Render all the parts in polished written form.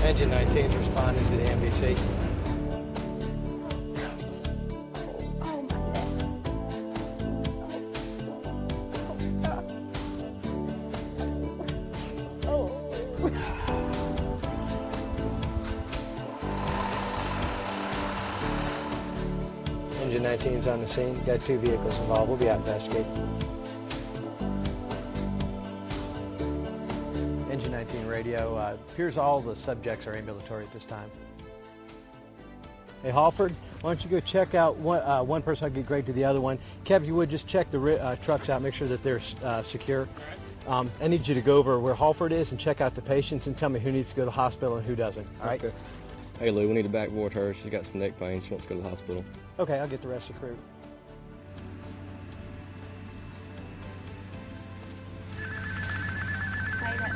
Engine 19 is responding to the NBC. Engine 19's on the scene. Got 2 vehicles involved. We'll be out investigating. Engine 19 radio. Here's all the subjects are ambulatory at this time. Hey, Halford, why don't you go check out one person? I'll get great to the other one. Kev, if you would, just check the trucks out, make sure that they're secure. I need you to go over where Halford is and check out the patients and tell me who needs to go to the hospital and who doesn't, all right? Okay. Hey, Lou, we need to backboard her. She's got some neck pain. She wants to go to the hospital. Okay, I'll get the rest of the crew.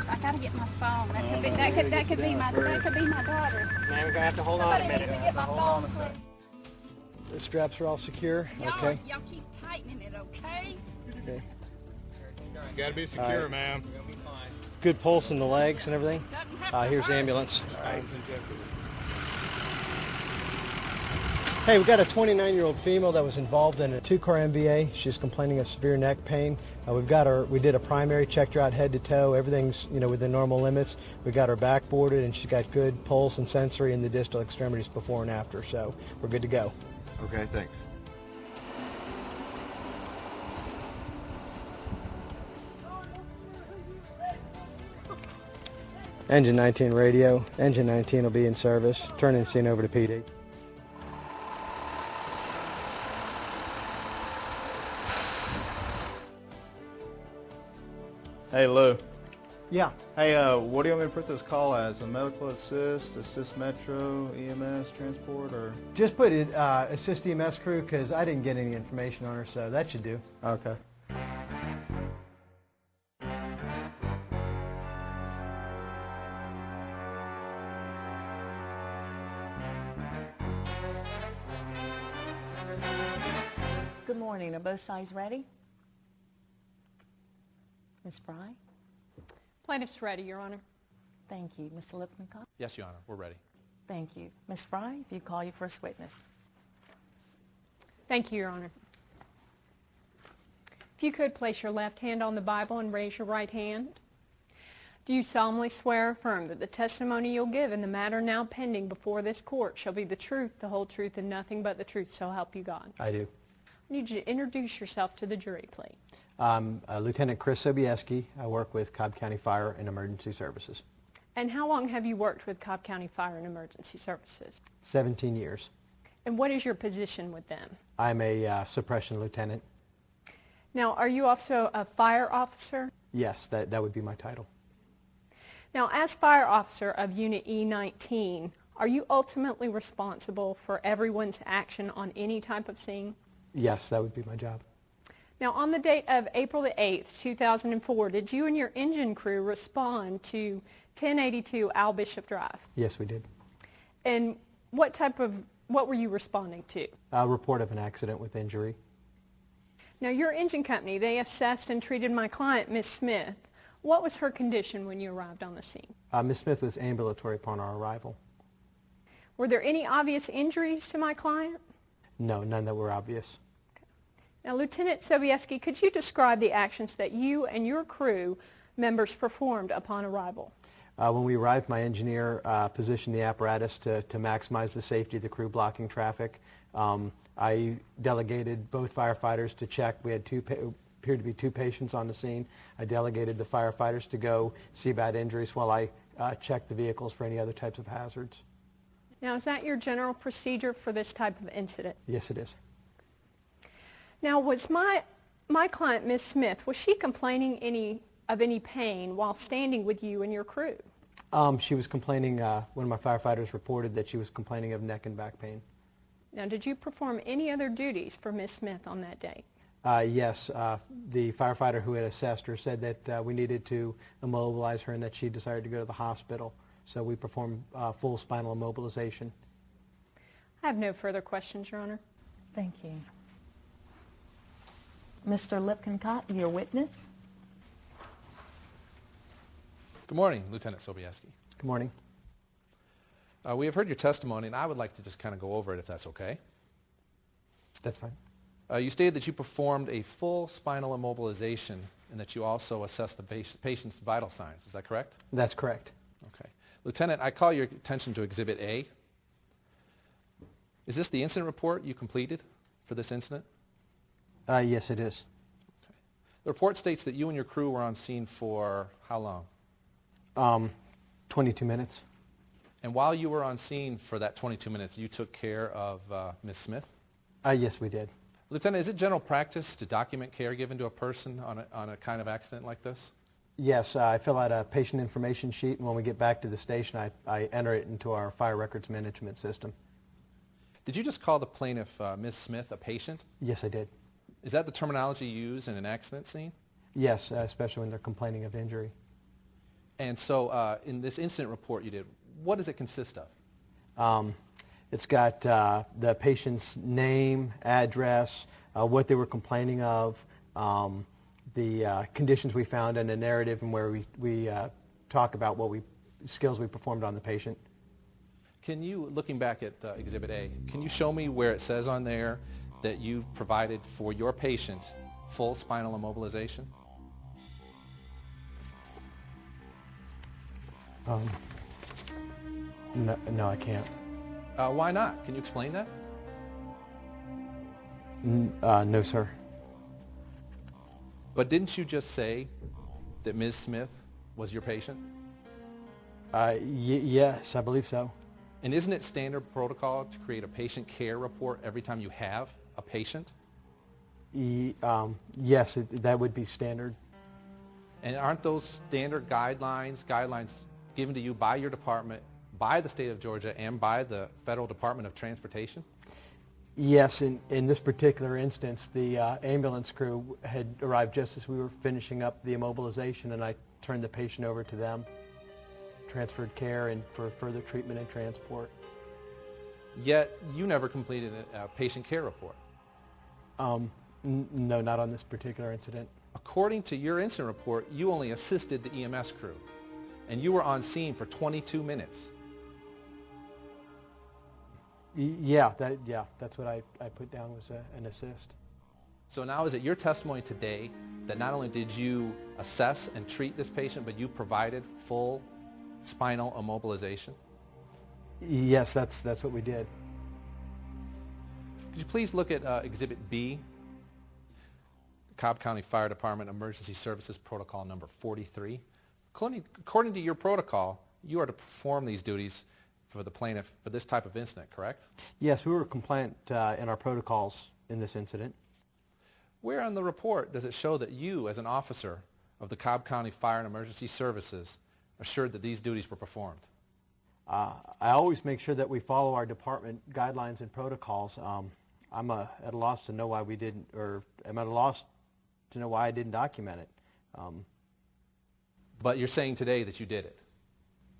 I gotta get my phone. That could be my daughter. Man, we're gonna have to hold on a minute. Somebody needs to get my phone, please. The straps are all secure, okay? Y'all keep tightening it, okay? Okay. Gotta be secure, ma'am. Good pulse in the legs and everything. Here's the ambulance. All right. Hey, we got a 29-year-old female that was involved in a 2-car MVA. She's complaining of severe neck pain. We did a primary, checked her out head to toe. Everything's, within normal limits. We got her backboarded, and she's got good pulse and sensory in the distal extremities before and after. So we're good to go. Okay, thanks. Engine 19 radio. Engine 19 will be in service. Turning the scene over to PD. Hey, Lou. Yeah. Hey, what do you want me to put this call as? A medical assist metro, EMS, transport, or? Just put it assist EMS crew because I didn't get any information on her, so that should do. Okay. Good morning. Are both sides ready? Ms. Fry? Plaintiff's ready, Your Honor. Thank you. Mr. Lippincott? Yes, Your Honor, we're ready. Thank you. Ms. Fry, if you call your first witness. Thank you, Your Honor. If you could place your left hand on the Bible and raise your right hand. Do you solemnly swear or affirm that the testimony you'll give in the matter now pending before this court shall be the truth, the whole truth, and nothing but the truth, so help you God? I do. I need you to introduce yourself to the jury, please. Lieutenant Chris Sobieski. I work with Cobb County Fire and Emergency Services. And how long have you worked with Cobb County Fire and Emergency Services? 17 years. And what is your position with them? I'm a suppression lieutenant. Now, are you also a fire officer? Yes, that would be my title. Now, as fire officer of Unit E19, are you ultimately responsible for everyone's action on any type of scene? Yes, that would be my job. Now, on the date of April the 8th, 2004, did you and your engine crew respond to 1082 Al Bishop Drive? Yes, we did. And what were you responding to? A report of an accident with injury. Now, your engine company, they assessed and treated my client, Miss Smith. What was her condition when you arrived on the scene? Ms. Smith was ambulatory upon our arrival. Were there any obvious injuries to my client? No, none that were obvious. Now, Lieutenant Sobieski, could you describe the actions that you and your crew members performed upon arrival? When we arrived, my engineer positioned the apparatus to maximize the safety of the crew blocking traffic. I delegated both firefighters to check. We had appeared to be 2 patients on the scene. I delegated the firefighters to go see about injuries while I checked the vehicles for any other types of hazards. Now, is that your general procedure for this type of incident? Yes, it is. Now, was my client, Ms. Smith, was she complaining of any pain while standing with you and your crew? She was complaining, one of my firefighters reported that she was complaining of neck and back pain. Now, did you perform any other duties for Ms. Smith on that day? Yes, the firefighter who had assessed her said that we needed to immobilize her and that she decided to go to the hospital. So we performed full spinal immobilization. I have no further questions, Your Honor. Thank you. Mr. Lippincott, your witness. Good morning, Lieutenant Sobieski. Good morning. We have heard your testimony, and I would like to just kind of go over it if that's okay. That's fine. You stated that you performed a full spinal immobilization and that you also assessed the patient's vital signs. Is that correct? That's correct. Okay. Lieutenant, I call your attention to Exhibit A. Is this the incident report you completed for this incident? Yes, it is. Okay. The report states that you and your crew were on scene for how long? 22 minutes. And while you were on scene for that 22 minutes, you took care of Ms. Smith? Yes, we did. Lieutenant, is it general practice to document care given to a person on a kind of accident like this? Yes, I fill out a patient information sheet, and when we get back to the station, I enter it into our fire records management system. Did you just call the plaintiff, Ms. Smith, a patient? Yes, I did. Is that the terminology you use in an accident scene? Yes, especially when they're complaining of injury. And so in this incident report you did, what does it consist of? It's got the patient's name, address, what they were complaining of, the conditions we found, and a narrative, and where we talk about what skills we performed on the patient. Can you, looking back at Exhibit A, can you show me where it says on there that you've provided for your patient full spinal immobilization? No, I can't. Why not? Can you explain that? No, sir. But didn't you just say that Ms. Smith was your patient? Yes, I believe so. And isn't it standard protocol to create a patient care report every time you have a patient? Yes, that would be standard. And aren't those standard guidelines given to you by your department, by the state of Georgia, and by the Federal Department of Transportation? Yes, in this particular instance, the ambulance crew had arrived just as we were finishing up the immobilization, and I turned the patient over to them, transferred care, and for further treatment and transport. Yet you never completed a patient care report. No, not on this particular incident. According to your incident report, you only assisted the EMS crew, and you were on scene for 22 minutes. Yeah, that's what I put down was an assist. So now is it your testimony today that not only did you assess and treat this patient, but you provided full spinal immobilization? Yes, that's what we did. Could you please look at Exhibit B, Cobb County Fire Department Emergency Services Protocol number 43. According to your protocol, you are to perform these duties for the plaintiff for this type of incident, correct? Yes, we were compliant in our protocols in this incident. Where on the report does it show that you, as an officer of the Cobb County Fire and Emergency Services, assured that these duties were performed? I always make sure that we follow our department guidelines and protocols. I'm at a loss to know why we didn't, or I'm at a loss to know why I didn't document it. But you're saying today that you did it?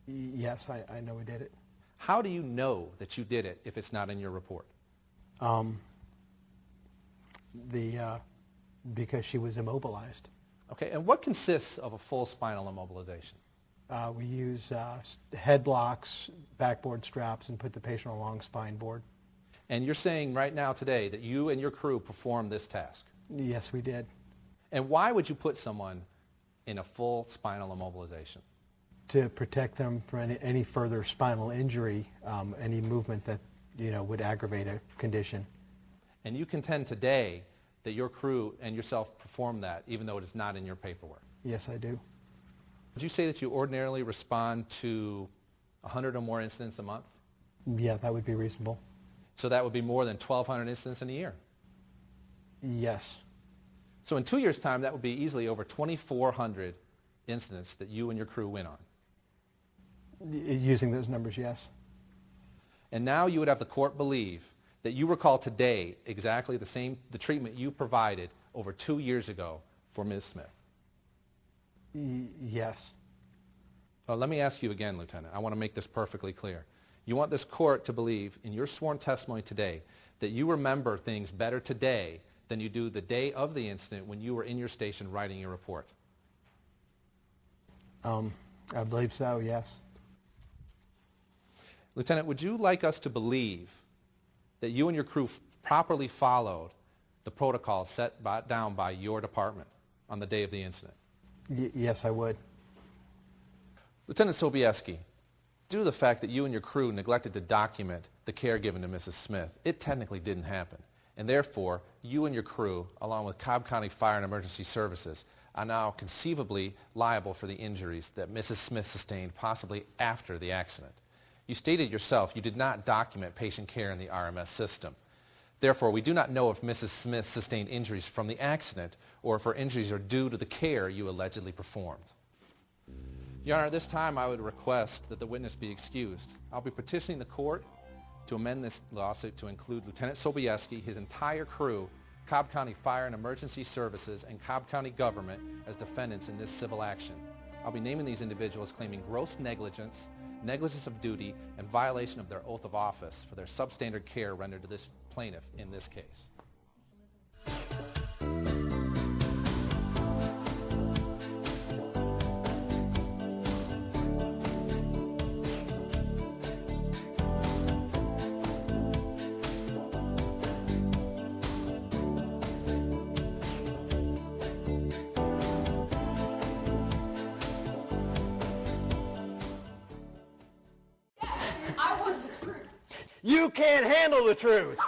Yes, I know we did it. How do you know that you did it if it's not in your report? Because she was immobilized. Okay, and what consists of a full spinal immobilization? We use head blocks, backboard straps, and put the patient on a long spine board. And you're saying right now today that you and your crew performed this task? Yes, we did. And why would you put someone in a full spinal immobilization? To protect them from any further spinal injury, any movement that would aggravate a condition. And you contend today that your crew and yourself performed that, even though it is not in your paperwork? Yes, I do. Would you say that you ordinarily respond to 100 or more incidents a month? Yeah, that would be reasonable. So that would be more than 1,200 incidents in a year? Yes. So in 2 years' time, that would be easily over 2,400 incidents that you and your crew went on. Using those numbers, yes. And now you would have the court believe that you recall today exactly the treatment you provided over 2 years ago for Ms. Smith. Yes. Let me ask you again, Lieutenant. I want to make this perfectly clear. You want this court to believe in your sworn testimony today that you remember things better today than you do the day of the incident when you were in your station writing your report? I believe so, yes. Lieutenant, would you like us to believe that you and your crew properly followed the protocol set down by your department on the day of the incident? Yes, I would. Lieutenant Sobieski, due to the fact that you and your crew neglected to document the care given to Mrs. Smith, it technically didn't happen. And therefore, you and your crew, along with Cobb County Fire and Emergency Services, are now conceivably liable for the injuries that Mrs. Smith sustained possibly after the accident. You stated yourself you did not document patient care in the RMS system. Therefore, we do not know if Mrs. Smith sustained injuries from the accident or if her injuries are due to the care you allegedly performed. Your Honor, at this time I would request that the witness be excused. I'll be petitioning the court to amend this lawsuit to include Lieutenant Sobieski, his entire crew, Cobb County Fire and Emergency Services, and Cobb County government as defendants in this civil action. I'll be naming these individuals claiming gross negligence, negligence of duty, and violation of their oath of office for their substandard care rendered to this plaintiff in this case. You can't handle the truth.